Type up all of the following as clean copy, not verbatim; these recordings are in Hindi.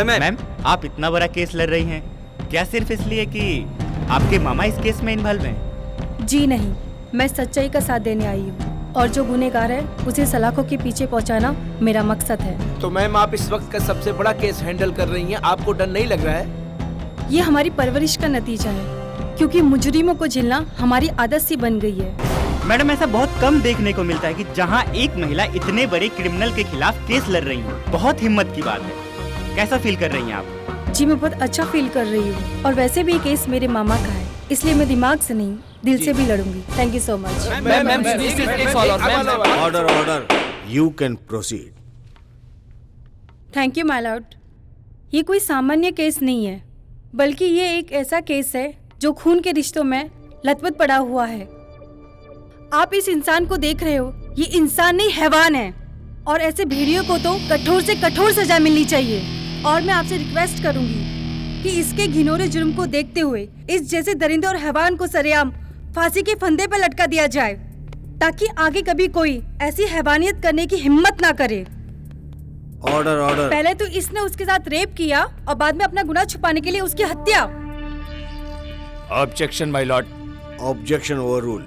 मैम, आप इतना बड़ा केस लड़ रही हैं, क्या सिर्फ इसलिए कि आपके मामा इस केस में इन्वॉल्व हैं? जी नहीं, मैं सच्चाई का साथ देने आई हूँ और जो गुनहगार है उसे सलाखों के पीछे पहुँचाना मेरा मकसद है। तो मैम, आप इस वक्त का सबसे बड़ा केस हैंडल कर रही हैं, आपको डर नहीं लग रहा है? ये हमारी परवरिश का नतीजा है, क्योंकि मुजरिमों को झेलना हमारी आदत सी बन गई है। मैडम, ऐसा बहुत कम देखने को मिलता है कि जहां एक महिला इतने बड़े क्रिमिनल के खिलाफ केस लड़ रही है। बहुत हिम्मत की बात है। कैसा फील कर रही हैं आप? जी मैं बहुत अच्छा फील कर रही हूँ, और वैसे भी ये केस मेरे मामा का है, इसलिए मैं दिमाग से नहीं दिल से भी लड़ूंगी। Thank you so much. Order order, you can proceed. Thank you my lord. ये कोई सामान्य केस नहीं है, बल्कि ये एक ऐसा केस है जो खून के रिश्तों में लथपथ पड़ा हुआ है। आप इस इंसान को देख रहे हो, ये इंसान नहीं हैवान है, और ऐसे भेड़ियों को तो कठोर से कठोर सजा मिलनी चाहिए। और मैं आपसे रिक्वेस्ट करूंगी कि इसके घिनौने जुर्म को देखते हुए इस जैसे दरिंदे और हैवान को सरेआम फांसी के फंदे पर लटका दिया जाए, ताकि आगे कभी कोई ऐसी हैवानियत करने की हिम्मत ना करे। Order order. पहले तो इसने उसके साथ रेप किया और बाद में अपना गुनाह छुपाने के लिए उसकी हत्या। Objection my Lord. Objection overrule.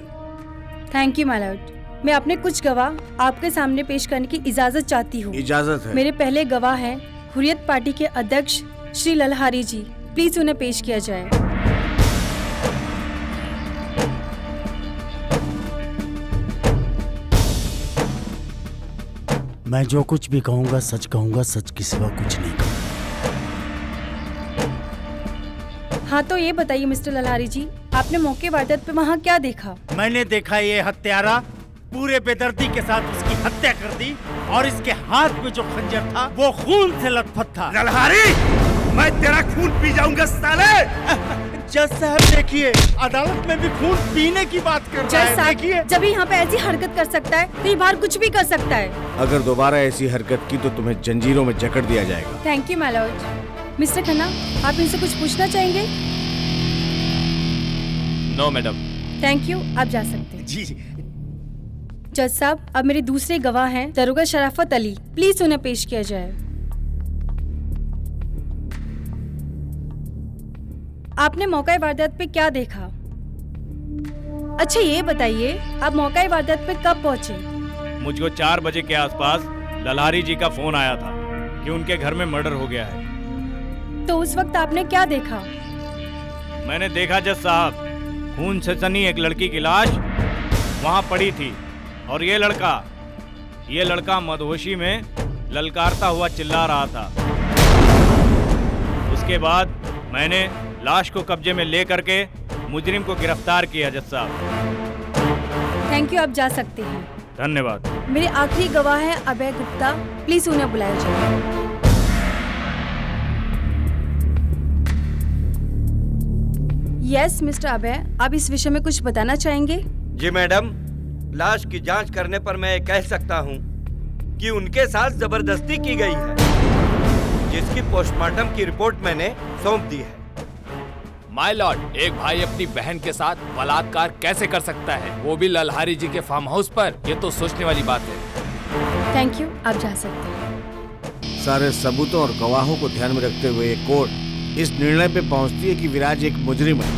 Thank you my Lord. मैं अपने कुछ गवाह आपके सामने पेश करने की इजाजत चाहती हूँ। इजाजत है। मेरे पहले गवाह हैं हुर्रियत पार्टी के अध्यक्ष श्री ललहारी जी। प्लीज उन्हें पेश किया जाए। मैं जो कुछ भी कहूँगा सच कहूँगा, सच के सिवा कुछ नहीं कहूँगा। हाँ तो ये बताइए मिस्टर ललहारी जी, आपने मौके वारदात पे वहाँ क्या देखा? मैंने देखा ये हत्यारा पूरे बेदर्दी के साथ उसकी हत्या कर दी, और इसके हाथ में जो खंजर था वो खून से लथपथ था। ललहारी, मैं तेरा खून पी जाऊंगा साले। जज साहब देखिए, अदालत में भी खून पीने की बात कर रहा है। देखिए, जब यहाँ पे ऐसी हरकत कर सकता है तो ये बाहर कुछ भी कर सकता है। अगर दोबारा ऐसी हरकत की तो तुम्हें जंजीरों में जकड़ दिया जाएगा। Thank you my Lord. Mister Khanna, आप इनसे कुछ पूछना चाहेंगे? No madam. थैंक यू, आप जा सकते हैं। जी। जज साहब, अब मेरे दूसरे गवाह हैं दरोगा शराफत अली। प्लीज उन्हें पेश किया जाए। आपने मौका वारदात पे क्या देखा? अच्छा ये बताइए, आप मौका वारदात पे कब पहुंचे? मुझको 4 बजे के आसपास ललहारी जी का फोन आया था कि उनके घर में मर्डर हो गया है। तो उस वक्त आपने क्या देखा? मैंने देखा जज साहब, खून से सनी एक लड़की की लाश वहाँ पड़ी थी, और ये लड़का मदहोशी में ललकारता हुआ चिल्ला रहा था। उसके बाद मैंने लाश को कब्जे में ले करके मुजरिम को गिरफ्तार किया जज साहब। थैंक यू, आप जा सकते हैं। धन्यवाद। मेरे आखिरी गवाह है अभय गुप्ता। प्लीज उन्हें बुलाया जाए। यस मिस्टर अभय, आप इस विषय में कुछ बताना चाहेंगे? जी मैडम, लाश की जांच करने पर मैं कह सकता हूं कि उनके साथ जबरदस्ती की गई है, जिसकी पोस्टमार्टम की रिपोर्ट मैंने सौंप दी है। माय लॉर्ड, एक भाई अपनी बहन के साथ बलात्कार कैसे कर सकता है, वो भी ललहारी जी के फार्म हाउस पर? ये तो सोचने वाली बात है। थैंक यू, आप जा सकते हैं। सारे सबूतों और गवाहों को ध्यान में रखते हुए एक कोर्ट इस निर्णय पे पहुंचती है कि विराज एक मुजरिम है,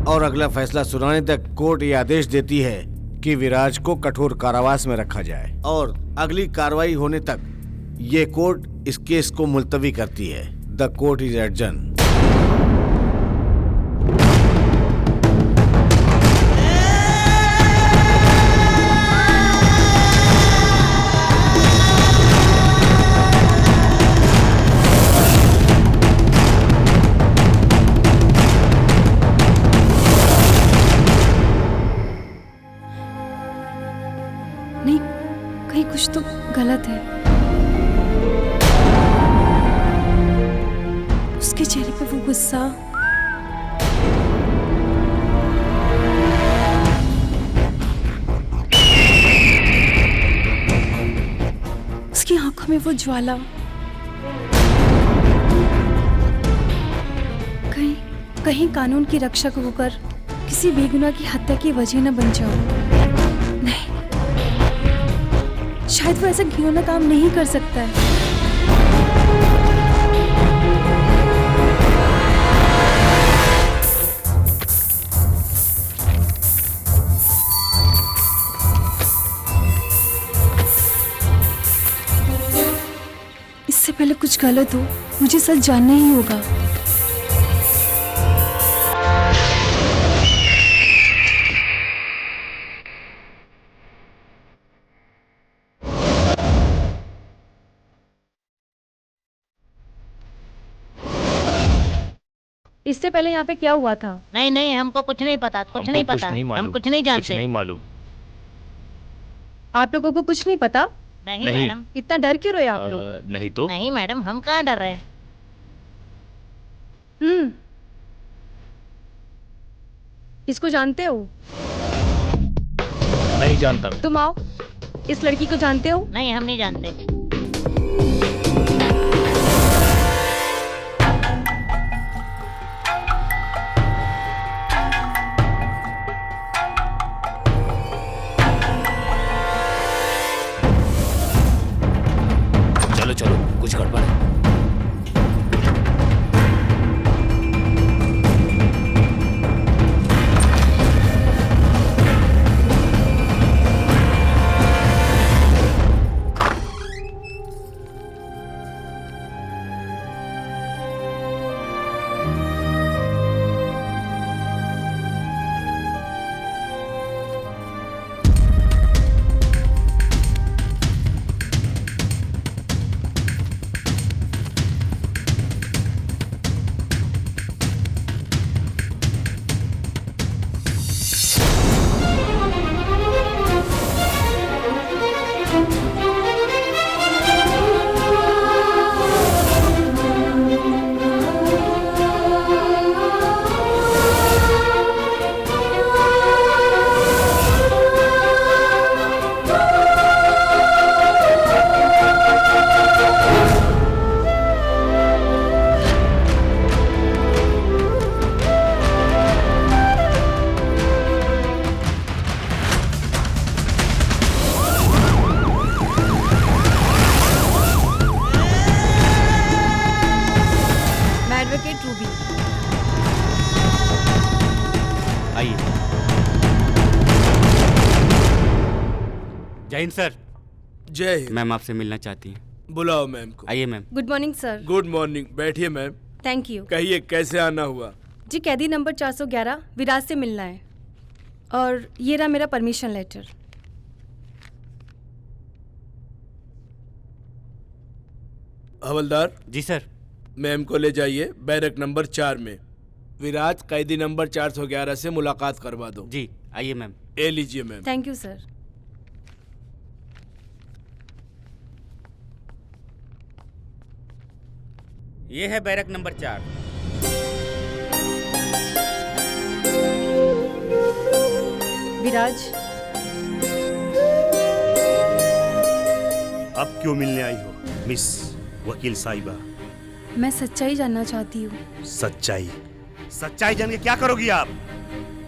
और अगला फैसला सुनाने तक कोर्ट ये आदेश देती है कि विराज को कठोर कारावास में रखा जाए, और अगली कार्रवाई होने तक ये कोर्ट इस केस को मुलतवी करती है। The court is adjourn. नहीं, कहीं कुछ तो गलत है। उसके चेहरे पे वो गुस्सा, उसकी आंखों में वो ज्वाला, कहीं कानून की रक्षक होकर किसी बेगुनाह की हत्या की वजह न बन जाऊं। नहीं, शायद वो ऐसा घिनौना काम नहीं कर सकता है। पहले कुछ गलत हो, मुझे सच जानना ही होगा। इससे पहले यहाँ पे क्या हुआ था? नहीं नहीं, हमको कुछ नहीं पता, कुछ नहीं पता, हम कुछ नहीं जानते। नहीं मालूम। आप लोगों को कुछ नहीं पता? नहीं नहीं। मैडम। इतना डर क्यों रहे आप लोग? नहीं तो। नहीं मैडम, हम कहाँ डर रहे हैं। इसको जानते हो? नहीं जानता। तुम आओ। इस लड़की को जानते हो? नहीं, हम नहीं जानते। चलो चलो, कुछ गड़बड़ है। Advocate Ruby. आइए। जय हिंद सर। जय हिंद। मैम आपसे मिलना चाहती हैं। बुलाओ मैम को। आइए ma'am. Good morning sir. Good morning, बैठिए मैम। Thank you. कहिए कैसे आना हुआ? जी कैदी नंबर 411 विराज से मिलना है, और ये रहा मेरा परमिशन लेटर। हवलदार जी सर। मैम को ले जाइए बैरक नंबर 4 में। विराज कैदी नंबर 411 से मुलाकात करवा दो। जी आइए मैम। ए लीजिए मैम। Thank you sir. ये है बैरक नंबर 4। विराज, अब क्यों मिलने आई हो मिस वकील साहिबा? मैं सच्चाई जानना चाहती हूँ। सच्चाई? सच्चाई जान के क्या करोगी आप?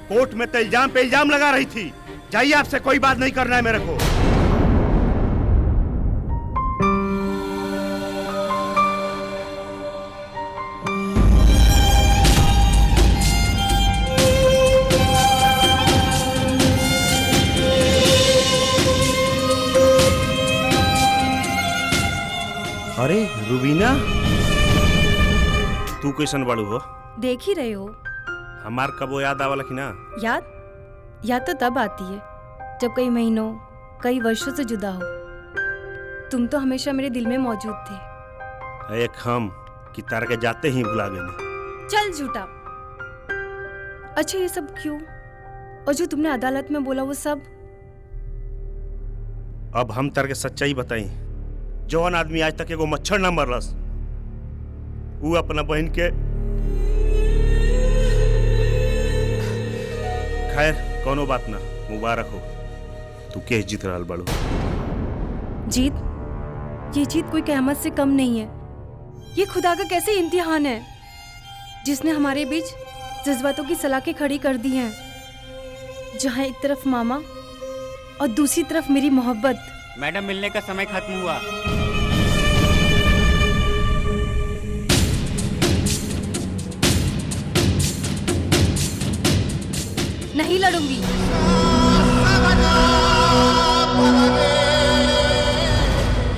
कोर्ट में तो इल्जाम पे इल्जाम लगा रही थी। जाइए, आपसे कोई बात नहीं करना है मेरे को। अरे रुबीना, तू कैसन बाड़ू हो? देख ही रहे हो। हमार कबो याद आवला कि ना? याद तो तब आती है जब कई महीनों कई वर्षों से जुदा हो। तुम तो हमेशा मेरे दिल में मौजूद थे। एक हम कि तार के जाते ही भुला गए। चल झूठा। अच्छा ये सब क्यों? और जो तुमने अदालत में बोला वो सब? अब हम तार के सच्चाई बताई। जौन आदमी आज तक एगो मच्छर ना मरलस, वो अपना बहन के। खैर कोनो बात ना, मुबारक हो, तू केस जीत रहा बाड़ू। जीत? ये जीत कोई कहमत से कम नहीं है। ये खुदा का कैसे इम्तिहान है जिसने हमारे बीच जज्बातों की सलाखें खड़ी कर दी हैं। जहाँ एक तरफ मामा और दूसरी तरफ मेरी मोहब्बत। मैडम मिलने का समय खत्म हुआ। नहीं लड़ूंगी।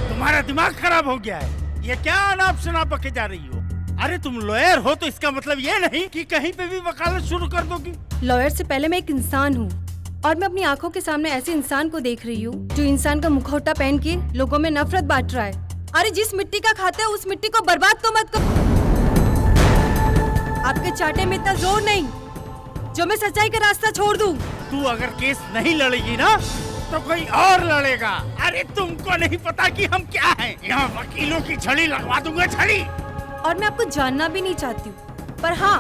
तुम्हारा दिमाग खराब हो गया है। ये क्या अनाप शनाप बके जा रही हो? अरे तुम लॉयर हो तो इसका मतलब ये नहीं कि कहीं पे भी वकालत शुरू कर दोगी। लॉयर से पहले मैं एक इंसान हूँ और मैं अपनी आंखों के सामने ऐसे इंसान को देख रही हूँ जो इंसान का मुखौटा पहन के लोगों में नफरत बांट रहा है। अरे जिस मिट्टी का खाते हो उस मिट्टी को बर्बाद तो मत करो। आपके चाटे में इतना जोर नहीं जो मैं सच्चाई का रास्ता छोड़ दूं। तू अगर केस नहीं लड़ेगी ना तो कोई और लड़ेगा। अरे तुमको नहीं पता कि हम क्या हैं? यहाँ वकीलों की छड़ी लगवा दूंगा, छड़ी। और मैं आपको जानना भी नहीं चाहती हूँ, पर हाँ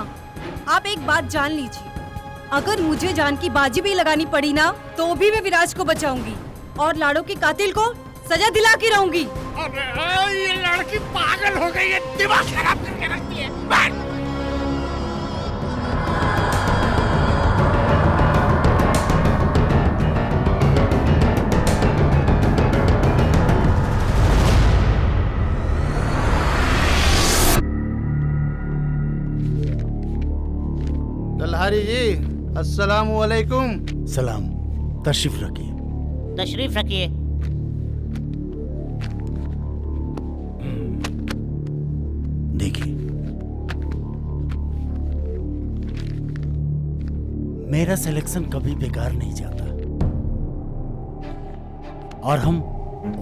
आप एक बात जान लीजिए, अगर मुझे जान की बाजी भी लगानी पड़ी ना तो भी मैं विराज को बचाऊंगी और लाड़ो के कातिल को सजा दिला के रहूंगी। अरे ये लड़की पागल हो गई है, दिमाग खराब करके रखती है। बैठ। दलहारी जी, अस्सलाम वालेकुम। सलाम, तशरीफ रखिए। तशरीफ रखिए। देखिए, मेरा सिलेक्शन कभी बेकार नहीं जाता और हम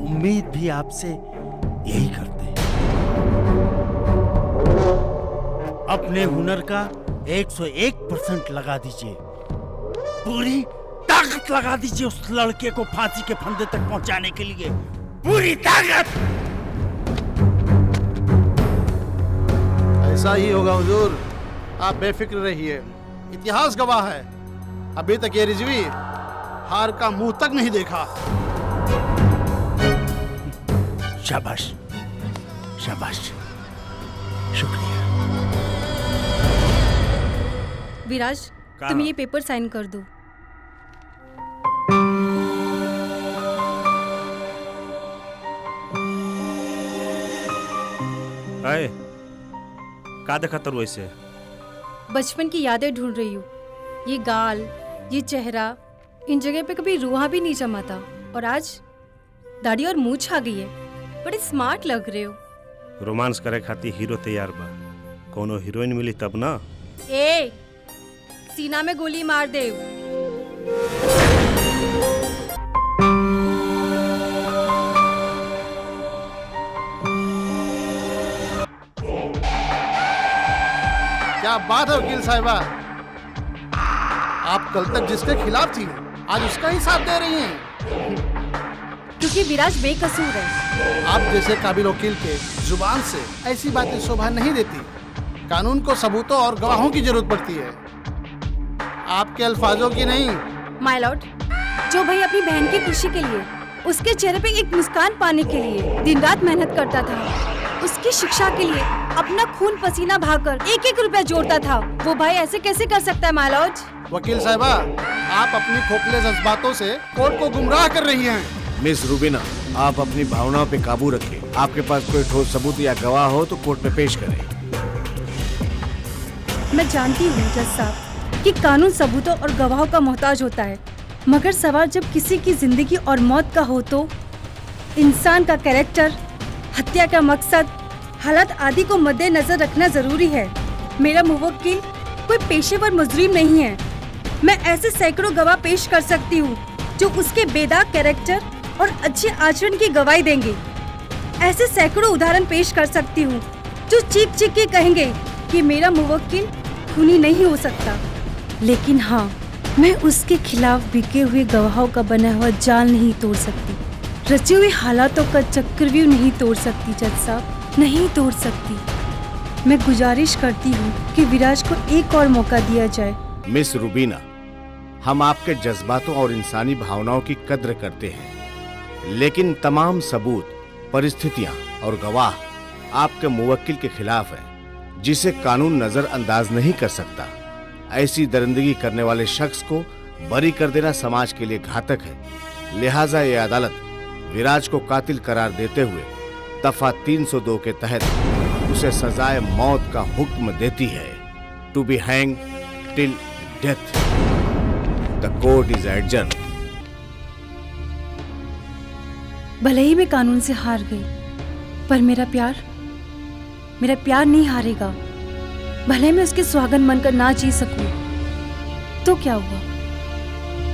उम्मीद भी आपसे यही करते हैं। अपने हुनर का 101% लगा दीजिए, पूरी ताकत लगा दीजिए उस लड़के को फांसी के फंदे तक पहुंचाने के लिए, पूरी ताकत। ऐसा ही होगा हुजूर, आप बेफिक्र रहिए। इतिहास गवाह है, अभी तक ये रिजवी हार का मुंह तक नहीं देखा। शाबाश, शाबाश, शुक्रिया। विराज, तुम ये पेपर साइन कर दो। आए का देखा तर वैसे? बचपन की यादें ढूंढ रही हूँ। ये गाल, ये चेहरा, इन जगह पे कभी रूहा भी नहीं जमा था और आज दाढ़ी और मूंछ आ गई है। बड़े स्मार्ट लग रहे हो। रोमांस करे खातिर हीरो तैयार बा, कोनो हीरोइन मिली तब ना। ए, सीना में गोली मार दे। क्या बात है वकील साहिबा, आप कल तक जिसके खिलाफ थी आज उसका ही साथ दे रही हैं। क्योंकि विराज बेकसूर है। आप जैसे काबिल वकील के जुबान से ऐसी बातें शोभा नहीं देती। कानून को सबूतों और गवाहों की जरूरत पड़ती है, आपके अल्फाजों की नहीं। माय लॉर्ड, जो भाई अपनी बहन की खुशी के लिए, उसके चेहरे पे एक मुस्कान पाने के लिए दिन रात मेहनत करता था, उसकी शिक्षा के लिए अपना खून पसीना बहाकर एक एक रुपया जोड़ता था, वो भाई ऐसे कैसे कर सकता है माय लॉर्ड? वकील साहिबा, आप अपनी खोखले जज्बातों से कोर्ट को गुमराह कर रही हैं। मिस रूबीना, आप अपनी भावनाओं पे काबू रखें। आपके पास कोई ठोस सबूत या गवाह हो तो कोर्ट में पेश करें। मैं जानती हूँ जज साहब कि कानून सबूतों और गवाहों का मोहताज होता है, मगर सवाल जब किसी की जिंदगी और मौत का हो तो इंसान का कैरेक्टर, हत्या का मकसद, हालात आदि को मद्देनजर रखना जरूरी है। मेरा मुवक्किल कोई पेशेवर मुजरिम नहीं है। मैं ऐसे सैकड़ों गवाह पेश कर सकती हूँ जो उसके बेदाग कैरेक्टर और अच्छे आचरण की गवाही देंगे। ऐसे सैकड़ों उदाहरण पेश कर सकती हूँ जो चीख चीख के कहेंगे कि मेरा मुवक्किल खूनी नहीं हो सकता। लेकिन हाँ, मैं उसके खिलाफ बिके हुए गवाहों का बना हुआ जाल नहीं तोड़ सकती, रचे हुए हालातों का चक्रव्यूह नहीं तोड़ सकती जज साहब, नहीं तोड़ सकती। मैं गुजारिश करती हूँ कि विराज को एक और मौका दिया जाए। मिस रूबीना, हम आपके जज्बातों और इंसानी भावनाओं की कद्र करते हैं, लेकिन तमाम सबूत, परिस्थितियां और गवाह आपके मुवक्किल के खिलाफ हैं, जिसे कानून नजरअंदाज नहीं कर सकता। ऐसी दरिंदगी करने वाले शख्स को बरी कर देना समाज के लिए घातक है। लिहाजा ये अदालत विराज को कातिल करार देते हुए दफा 302 के तहत उसे सजाए मौत का हुक्म देती है। To be hang till death. The court is adjourn. भले ही मैं कानून से हार गई, पर मेरा प्यार मेरा प्यार नहीं हारेगा। भले मैं उसके सुहागन बनकर ना जी सकूं, तो क्या हुआ?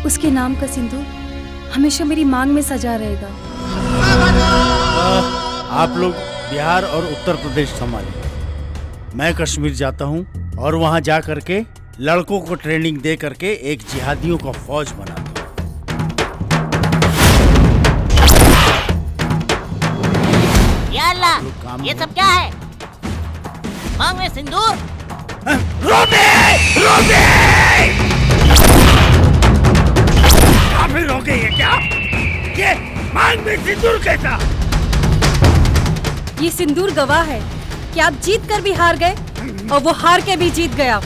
उसके नाम का सिंदूर हमेशा मेरी मांग में सजा रहेगा। आप लोग बिहार और उत्तर प्रदेश संभालिए। मैं कश्मीर जाता हूँ और वहाँ जा करके लड़कों को ट्रेनिंग दे करके एक जिहादियों का फौज बनाता हूँ। या अल्लाह, ये सब क्या है? मांग में सिंदूर? काफिर हो गई है क्या? ये मांग में सिंदूर कैसा? ये सिंदूर गवाह है कि आप जीत कर भी हार गए और वो हार के भी जीत गया।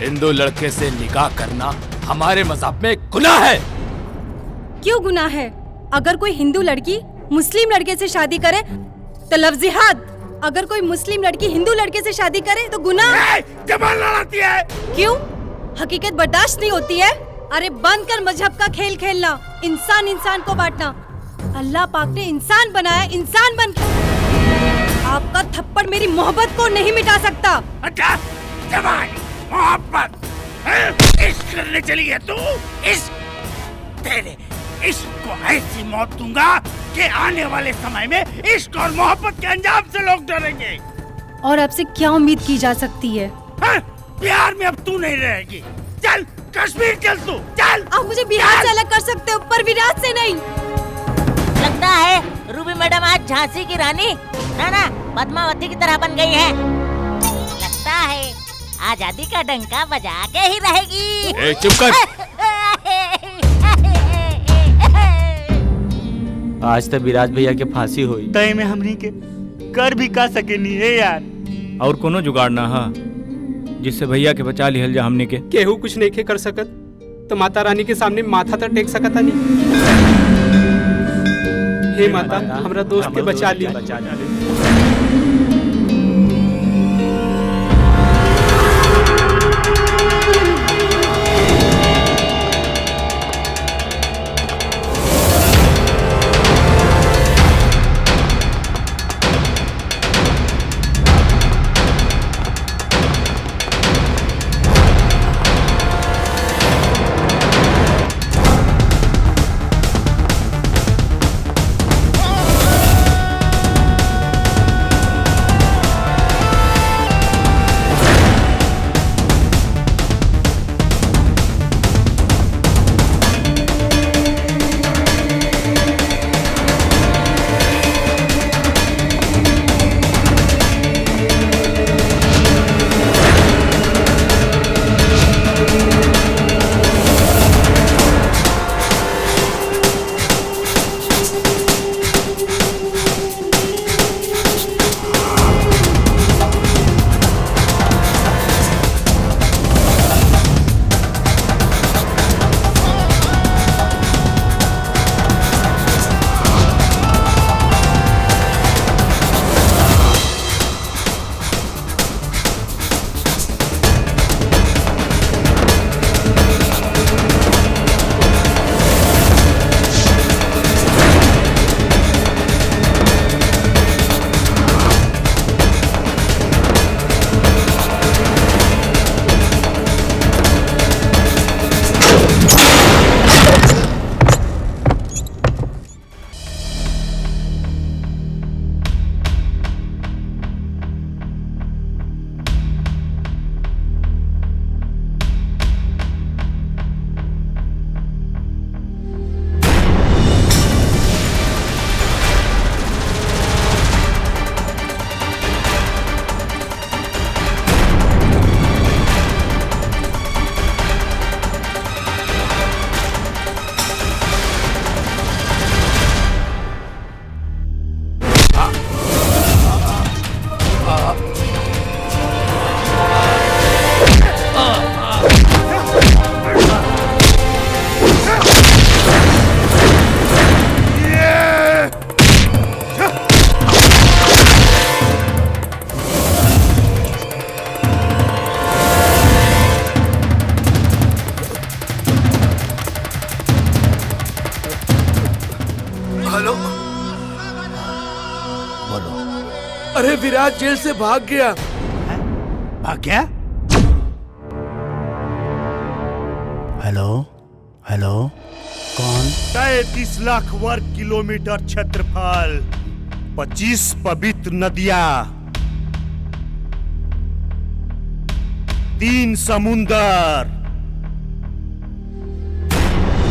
हिंदू लड़के से निकाह करना हमारे मज़हब में गुनाह है। क्यों गुनाह है? अगर कोई हिंदू लड़की मुस्लिम लड़के से शादी करे तो लफ्ज़ जिहाद। अगर कोई मुस्लिम लड़की हिंदू लड़के से शादी करे तो गुनाह। जबान लड़ाती है। क्यों? हकीकत बर्दाश्त नहीं होती है? अरे बंद कर मजहब का खेल खेलना, इंसान इंसान को बांटना। अल्लाह पाक ने इंसान बनाया, इंसान बन के। आपका थप्पड़ मेरी मोहब्बत को नहीं मिटा सकता। अच्छा, जवान मोहब्बत इश्क करने चली है तू? इश्क तेरे इश्क को ऐसी मौत दूंगा कि आने वाले समय में इश्क और मोहब्बत के अंजाम से लोग डरेंगे। और आपसे क्या उम्मीद की जा सकती है? बिहार में अब तू नहीं रहेगी। चल कश्मीर चल तू, चल। आप मुझे बिहार से अलग कर सकते हो पर विराट से नहीं। लगता है रूबी मैडम आज झांसी की रानी ना पद्मावती की तरह बन गई है। लगता है आजादी का डंका बजा के ही रहेगी। चुप कर। आज तक विराज भैया के फांसी हुई तय में हमनी के कर भी का सके नहीं है यार। और कोनो जुगाड़ ना हा जिससे भैया के बचा लिहल जा हमने के। केहू कुछ नहीं के कर सकत तो माता रानी के सामने माथा तो टेक सकता नहीं। हे माता, हमरा दोस्त के बचा ली। अरे विराज जेल से भाग गया। भाग गया? हेलो हेलो, कौन? 33 लाख वर्ग किलोमीटर क्षेत्रफल, 25 पवित्र नदियां, 3 समुंदर,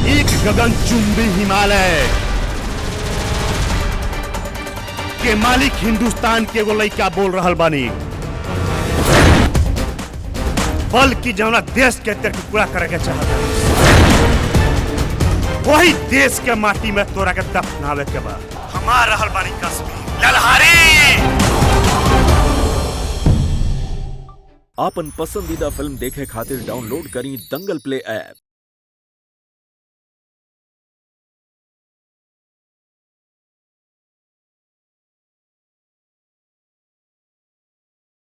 एक गगनचुंबी हिमालय के मालिक हिंदुस्तान के एगो लड़का बोल रहल बानी। बल्कि जौना देश के तेरे पूरा करे के चाहता, वही देश के माटी में तोरा के दफनावे के बाद हमार रहल बानी कश्मीर ललहारी। आपन पसंदीदा फिल्म देखे खातिर डाउनलोड करी दंगल प्ले ऐप।